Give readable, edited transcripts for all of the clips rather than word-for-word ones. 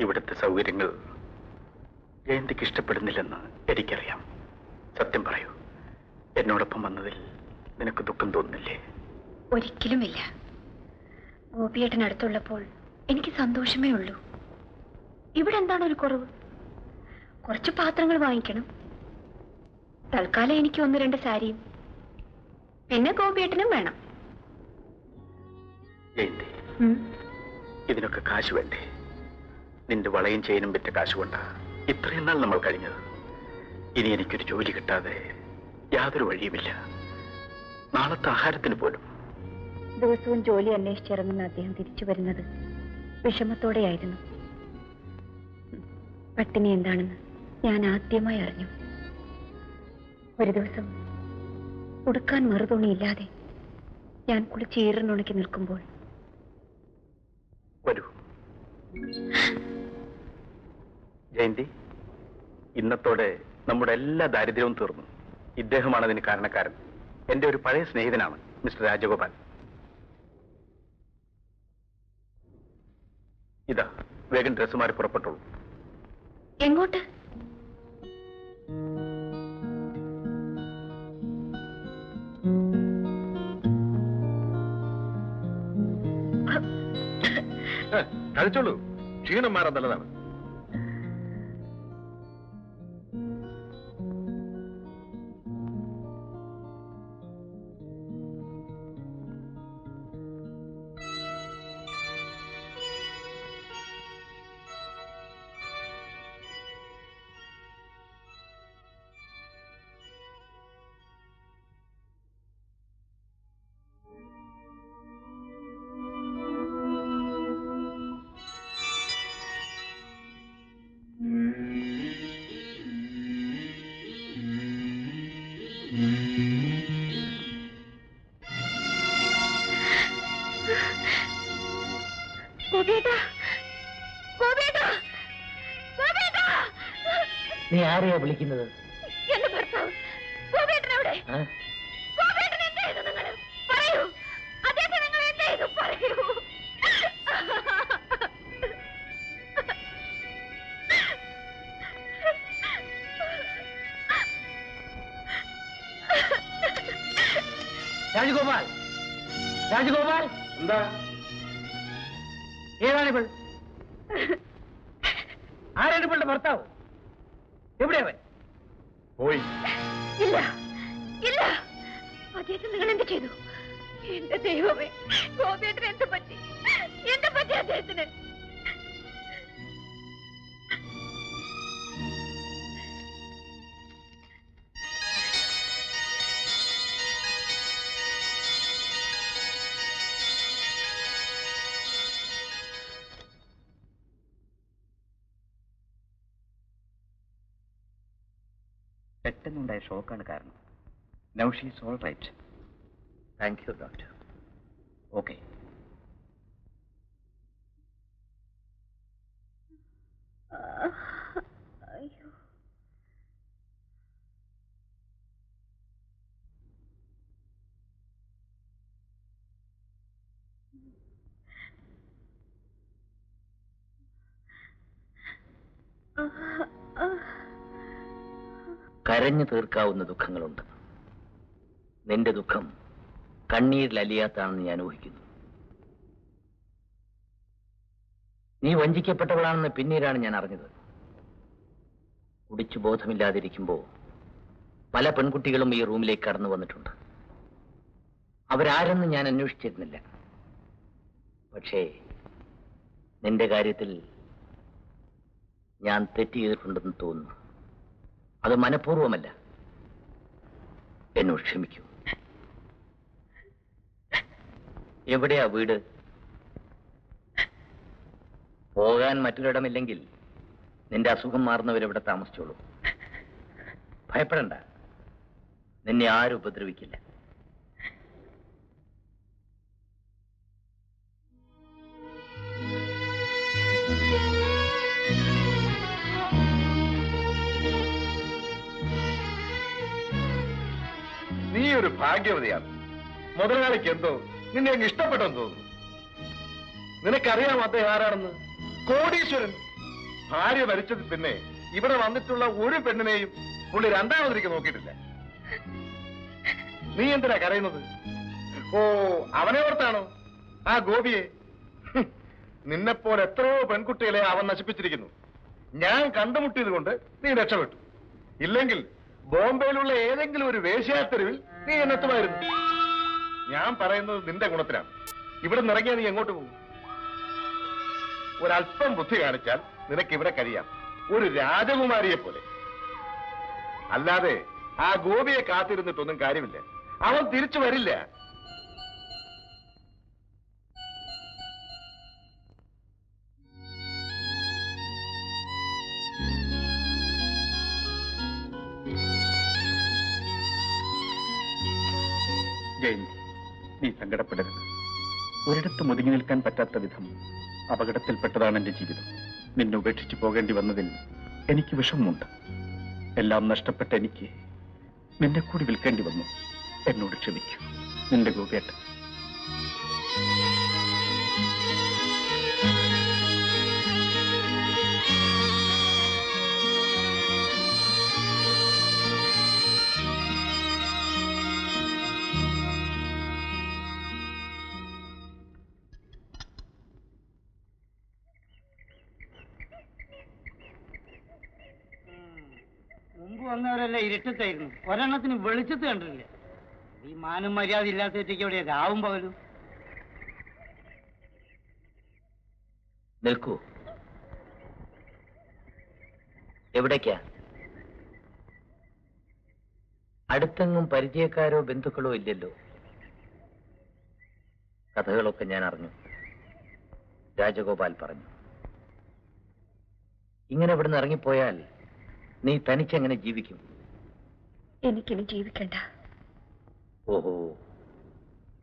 ഇവിടുത്തെ സൗകര്യങ്ങൾ ജയന്തിക്ക് ഇഷ്ടപ്പെടുന്നില്ലെന്ന് എനിക്കറിയാം. സത്യം പറയൂ, എന്നോടൊപ്പം വന്നതിൽ നിനക്ക് ദുഃഖം തോന്നുന്നില്ലേ? ഒരിക്കലുമില്ല. ഗോപിയേട്ടനടുത്തുള്ളപ്പോൾ എനിക്ക് സന്തോഷമേ ഉള്ളൂ. ഇവിടെ എന്താണ് ഒരു കുറവ്? കുറച്ച് പാത്രങ്ങൾ വാങ്ങിക്കണം. തൽക്കാലം എനിക്ക് 1-2 സാരിയും പിന്നെ ഗോപിയേട്ടനും വേണം. ജയന്തി, ഇതിനൊക്കെ കാശ് വേണ്ടേ? നിന്റെ വളയും ചെയിനും വിറ്റ കാശ് കൊണ്ടാ ഇത്രയും നാൾ നമ്മൾ കഴിഞ്ഞത്. ഇനി എനിക്കൊരു ജോലി കിട്ടാതെ യാതൊരു വഴിയുമില്ല, നാളത്തെ ആഹാരത്തിന് പോലും. ദിവസവും ജോലി അന്വേഷിച്ചിറങ്ങുന്ന അദ്ദേഹം തിരിച്ചു വരുന്നത് വിഷമത്തോടെയായിരുന്നു. പട്ടിണി എന്താണെന്ന് ഞാൻ ആദ്യമായി അറിഞ്ഞു. ഒരു ദിവസം ഉടുക്കാൻ മറുതുണിയില്ലാതെ ഞാൻ കുളിച്ച് ഈറിനുണക്കി നിൽക്കുമ്പോൾ, വരൂ ജയന്തി, ഇന്നത്തോടെ നമ്മുടെ എല്ലാ ദാരിദ്ര്യവും തീർന്നു. ഇദ്ദേഹമാണ് അതിന് കാരണക്കാരൻ. എന്റെ ഒരു പഴയ സ്നേഹിതനാണ് മിസ്റ്റർ രാജഗോപാൽ. ഇതാ, വേഗം ഡ്രസ് മാറി പുറപ്പെട്ടോളൂ. എങ്ങോട്ട്? കഴിച്ചോളൂ, ക്ഷീണം മാറാൻ നല്ലതാണ്. നീ ആരെയാ വിളിക്കുന്നത്? എന്റെ ഭർത്താവ് ഗോപിയേട്ടനവിടെ. ഗോപിയേട്ടൻ എന്ത് ചെയ്തു? നിങ്ങൾ പറയൂ. അദ്ദേഹത്തെ നിങ്ങൾ എന്ത് ചെയ്തു? പറയൂ. രാജഗോപാൽ, രാജഗോപാൽ, എന്താ? ഏതാണിവൾ? ആരാണ് ഇവളുടെ ഭർത്താവ്? എവിടെയാവൻ? പോയി. ഇല്ല, ഇല്ല. അദ്ദേഹത്തെ നിങ്ങൾ എന്ത് ചെയ്തു? എന്റെ ദൈവമേ, ഗോപിയേട്ടന് എന്ത് പറ്റി? എന്ത് പറ്റി അദ്ദേഹത്തിന്? പെട്ടെന്നുണ്ടായ ഷോക്കാണ് കാരണം. Now she is all right. Thank you doctor. Okay. അയ്യോ, കരഞ്ഞു തീർക്കാവുന്ന ദുഃഖങ്ങളുണ്ട്. നിന്റെ ദുഃഖം കണ്ണീരിൽ അലിയാത്താണെന്ന് ഞാൻ ഊഹിക്കുന്നു. നീ വഞ്ചിക്കപ്പെട്ടവളാണെന്ന് പിന്നീടാണ് ഞാൻ അറിഞ്ഞത്. കുടിച്ചു ബോധമില്ലാതിരിക്കുമ്പോൾ പല പെൺകുട്ടികളും ഈ റൂമിലേക്ക് കടന്നു വന്നിട്ടുണ്ട്. അവരാരെന്ന് ഞാൻ അന്വേഷിച്ചിരുന്നില്ല. പക്ഷേ നിന്റെ കാര്യത്തിൽ ഞാൻ തെറ്റ് ചെയ്തിട്ടുണ്ടെന്ന് തോന്നുന്നു. അത് മനഃപൂർവ്വമല്ല. എന്നോട് ക്ഷമിക്കൂ. എവിടെയാ വീട്? പോകാൻ മറ്റൊരിടമില്ലെങ്കിൽ നിന്റെ അസുഖം മാറുന്നവരെവിടെ താമസിച്ചോളൂ. ഭയപ്പെടണ്ട, നിന്നെ ആരും ഉപദ്രവിക്കില്ല. നീ ഒരു ഭാഗ്യവതിയാണ്. മുതലാളിക്ക് എന്തോ നിന്നെ അങ്ങ് ഇഷ്ടപ്പെട്ടെന്ന് തോന്നുന്നു. നിനക്കറിയാം അദ്ദേഹം ആരാണെന്ന്? കോടീശ്വരൻ. ഭാര്യ മരിച്ചത് പിന്നെ ഇവിടെ വന്നിട്ടുള്ള ഒരു പെണ്ണിനെയും പുള്ളി രണ്ടാമതൊരിക്കൽ നോക്കിയിട്ടില്ല. നീ എന്തിനാ കരയുന്നത്? ഓ, അവനെ ഓർത്താണോ? ആ ഗോപിയെ. നിന്നെപ്പോലെ എത്രയോ പെൺകുട്ടികളെ അവൻ നശിപ്പിച്ചിരിക്കുന്നു. ഞാൻ കണ്ടുമുട്ടിയത് കൊണ്ട് നീ രക്ഷപ്പെട്ടു. ഇല്ലെങ്കിൽ ബോംബെയിലുള്ള ഏതെങ്കിലും ഒരു വേശ്യാത്തെരുവിൽ നീ എന്നെത്തുമായിരുന്നു. ഞാൻ പറയുന്നത് നിന്റെ ഗുണത്തിനാണ്. ഇവിടെ നിറങ്ങിയാ നീ എങ്ങോട്ട് പോകും? ഒരല്പം ബുദ്ധി കാണിച്ചാൽ നിനക്ക് ഇവിടെ കഴിയാം, ഒരു രാജകുമാരിയെ പോലെ. അല്ലാതെ ആ ഗോപിയെ കാത്തിരുന്നിട്ടൊന്നും കാര്യമില്ല. അവൻ തിരിച്ചു വരില്ല. ജയന്തി, നീ സങ്കടപ്പെടരുത്. ഒരിടത്തും ഒതുങ്ങി നിൽക്കാൻ പറ്റാത്ത വിധം അപകടത്തിൽപ്പെട്ടതാണ് എന്റെ ജീവിതം. നിന്നെ ഉപേക്ഷിച്ചു പോകേണ്ടി വന്നതിൽ എനിക്ക് വിഷമമുണ്ട്. എല്ലാം നഷ്ടപ്പെട്ട എനിക്ക് നിന്നെ കൂടി വിൽക്കേണ്ടി വന്നു. എന്നോട് ക്ഷമിക്കൂ. നിന്റെ ഗോപിയേട്ടൻ. മുമ്പ് വന്നവരല്ലേ ഇരുട്ടത്തായിരുന്നു, ഒരെണ്ണത്തിന് വെളിച്ചത്ത് കണ്ടില്ല. ഈ മാനം മര്യാദ ഇല്ലാത്തേക്ക് എവിടെയാ രാവും പകലും? നിൽക്കൂ. എവിടേക്കാ? അടുത്തെങ്ങും പരിചയക്കാരോ ബന്ധുക്കളോ ഇല്ലല്ലോ. കഥകളൊക്കെ ഞാൻ അറിഞ്ഞു. രാജഗോപാൽ പറഞ്ഞു. ഇങ്ങനെ ഇവിടുന്ന് ഇറങ്ങിപ്പോയാൽ നീ തനിച്ചെങ്ങനെ ജീവിക്കും? എനിക്കിനി ജീവിക്കണ്ട. ഓഹോ,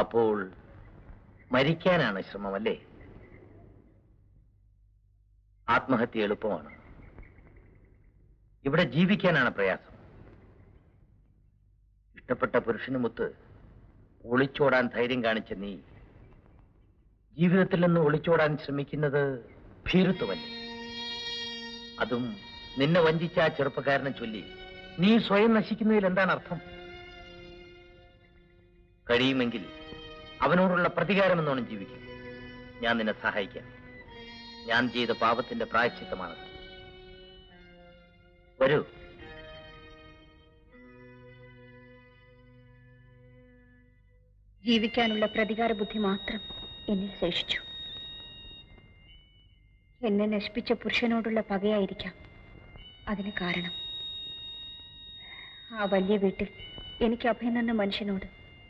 അപ്പോൾ മരിക്കാനാണ് ശ്രമമല്ലേ? ആത്മഹത്യ എളുപ്പമാണ്, ഇവിടെ ജീവിക്കാനാണ് പ്രയാസം. ഇഷ്ടപ്പെട്ട പുരുഷനുമൊത്ത് ഒളിച്ചോടാൻ ധൈര്യം കാണിച്ച നീ ജീവിതത്തിൽ നിന്ന് ഒളിച്ചോടാൻ ശ്രമിക്കുന്നത് ഭീരുത്വമല്ലേ? അതും നിന്നെ വഞ്ചിച്ച ആ ചെറുപ്പക്കാരനെ ചൊല്ലി നീ സ്വയം നശിക്കുന്നതിൽ എന്താണ് അർത്ഥം? കഴിയുമെങ്കിൽ അവനോടുള്ള പ്രതികാരം എന്നോണം ജീവിക്കും. ഞാൻ നിന്നെ സഹായിക്കാം. ഞാൻ ചെയ്ത പാപത്തിന്റെ പ്രായശ്ചിത്തമാണത്. വരൂ. ജീവിക്കാനുള്ള പ്രതികാര ബുദ്ധി മാത്രം എന്നിൽ ശേഷിച്ചു. എന്നെ നശിപ്പിച്ച പുരുഷനോടുള്ള പകയായിരിക്കാം അതിന് കാരണം. ആ വലിയ വീട്ടിൽ എനിക്ക് അഭയം തന്ന മനുഷ്യനോട്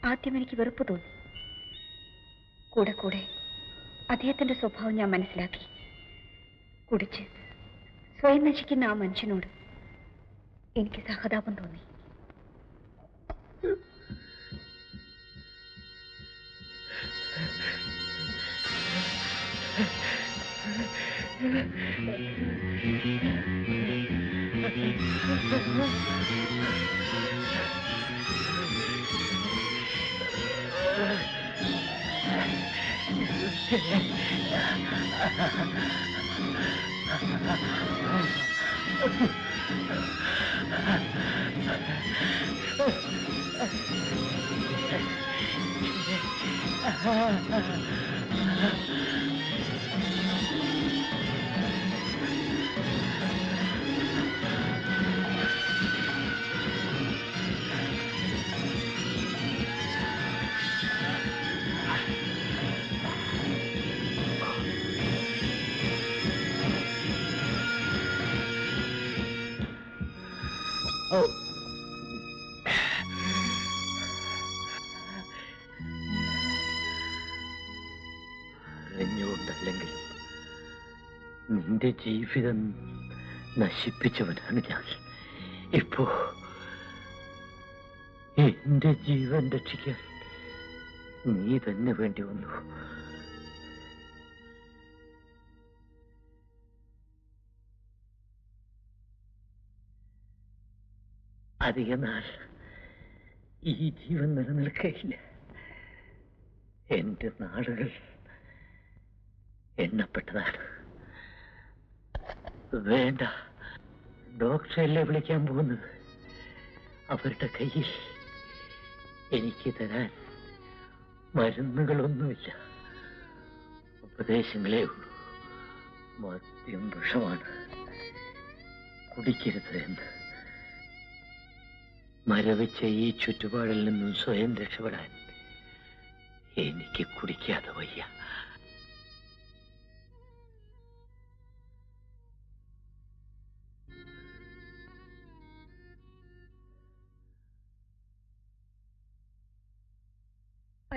ആദ്യം എനിക്ക് വെറുപ്പ് തോന്നി. കൂടെ കൂടെ അദ്ദേഹത്തിന്റെ സ്വഭാവം ഞാൻ മനസ്സിലാക്കി. കുടിച്ച് സ്വയം നശിക്കുന്ന ആ മനുഷ്യനോട് എനിക്ക് സഹതാപം തോന്നി. അറിഞ്ഞുകൊണ്ടല്ലെങ്കിലും നിന്റെ ജീവിതം നശിപ്പിച്ചവനാണ് ഞാൻ. ഇപ്പോ എന്റെ ജീവൻ രക്ഷിക്കാൻ നീ തന്നെ വേണ്ടി വന്നു. അധിക നാൾ ഈ ജീവൻ നിലനിൽക്കയില്ല. എന്റെ നാളുകൾ എണ്ണപ്പെട്ടതാണ്. വേണ്ട, ഡോക്ടറല്ലേ വിളിക്കാൻ പോകുന്നത്. അവരുടെ കയ്യിൽ എനിക്ക് തരാൻ മരുന്നുകളൊന്നുമില്ല, ഉപദേശങ്ങളേ ഉള്ളൂ. മദ്യം വിഷമാണ്, കുടിക്കരുത് എന്ന്. മരവിച്ച ഈ ചുറ്റുപാടിൽ നിന്നും സ്വയം രക്ഷപ്പെടാൻ എനിക്ക് കുടിക്കാതെ വയ്യ.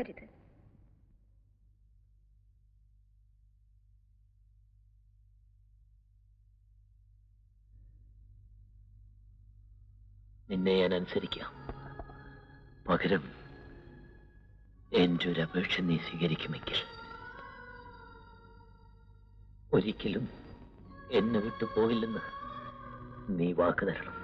അരുത്. നിന്നെ ഞാൻ അനുസരിക്കാം. പകരം എൻ്റെ ഒരു അപേക്ഷ നീ സ്വീകരിക്കുമെങ്കിൽ ഒരിക്കലും എന്നെ വിട്ടു പോകില്ലെന്ന് നീ വാക്ക് തരണം.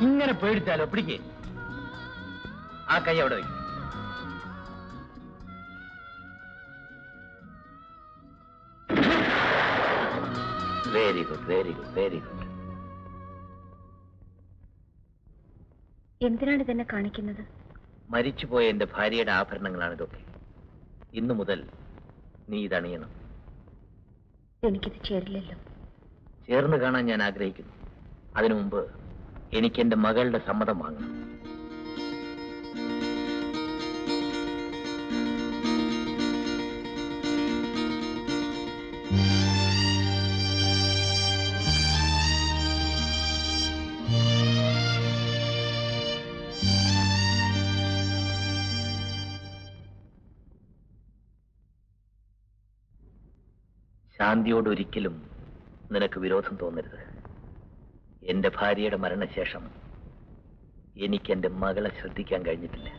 ഇങ്ങനെ പേടിച്ചാലോ? പിടിക്കേ, ആ കൈ അവിടെ വയ്ക്കും. Very good, very good, very good. എന്തിനാണ് ഇതെന്നെ കാണിക്കുന്നത്? മരിച്ചുപോയ എന്റെ ഭാര്യയുടെ ആഭരണങ്ങളാണ് ഇതൊക്കെ. ഇന്നു മുതൽ നീ ഇതണിയണം. എനിക്കിത് ചേരില്ലല്ലോ. ചേർന്ന് കാണാൻ ഞാൻ ആഗ്രഹിക്കുന്നു. അതിനു മുമ്പ് എനിക്ക് എന്റെ മകളുടെ സമ്മതം വാങ്ങണം. ശാന്തിയോട് ഒരിക്കലും നിനക്ക് വിരോധം തോന്നരുത്. എന്റെ ഭാര്യയുടെ മരണശേഷം എനിക്ക് എന്റെ മകളെ ശ്രദ്ധിക്കാൻ കഴിഞ്ഞിട്ടില്ല.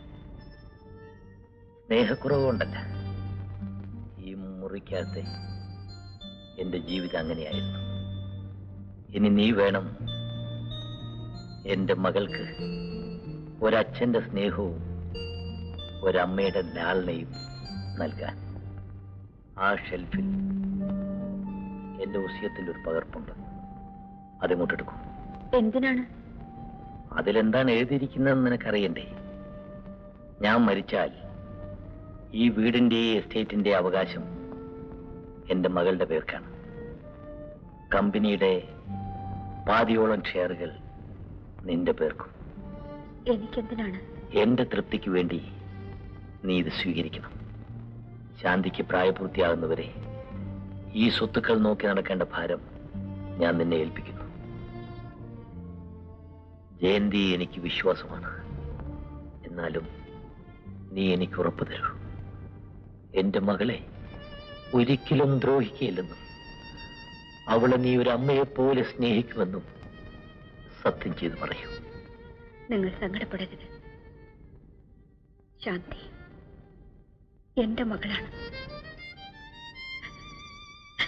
സ്നേഹക്കുറവ് കൊണ്ടല്ല, ഈ മുറിക്കകത്തെ എന്റെ ജീവിതം അങ്ങനെയായിരുന്നു. ഇനി നീ വേണം എന്റെ മകൾക്ക് ഒരച്ഛന്റെ സ്നേഹവും ഒരമ്മയുടെ ലാളനയും നൽകാൻ. ആ ഷെൽഫിൽ എന്റെ ഉസ്യത്തിന്റെ ഒരു പകർപ്പുണ്ട്, അതിങ്ങോട്ടെടുക്കും. എന്തിനാണ്? അതിലെന്താണ് എഴുതിയിരിക്കുന്നതെന്ന് നിനക്കറിയണ്ടേ? ഞാൻ മരിച്ചാൽ ഈ വീടിന്റെ എസ്റ്റേറ്റിന്റെ അവകാശം എന്റെ മകളുടെ പേർക്കാണ്. കമ്പനിയുടെ പാതിയോളം ഷെയറുകൾ നിന്റെ പേർക്കും. എനിക്കെന്തിനാണ്? എന്റെ തൃപ്തിക്ക് വേണ്ടി നീ ഇത് സ്വീകരിക്കണം. ശാന്തിക്ക് പ്രായപൂർത്തിയാകുന്നവരെ ഈ സ്വത്തുക്കൾ നോക്കി നടക്കേണ്ട ഭാരം ഞാൻ നിന്നെ ഏൽപ്പിക്കുന്നു. ജയന്തി എനിക്ക് വിശ്വാസമാണ്, എന്നാലും നീ എനിക്ക് ഉറപ്പ് തരൂ. എന്റെ മകളെ ഒരിക്കലും ദ്രോഹിക്കുകയില്ലെന്നും അവളെ നീ ഒരു അമ്മയെപ്പോലെ സ്നേഹിക്കുമെന്നും സത്യം ചെയ്ത് പറയൂ. നിങ്ങൾ സങ്കടപ്പെടരുത്. ശാന്തി എന്റെ മകളാണ്.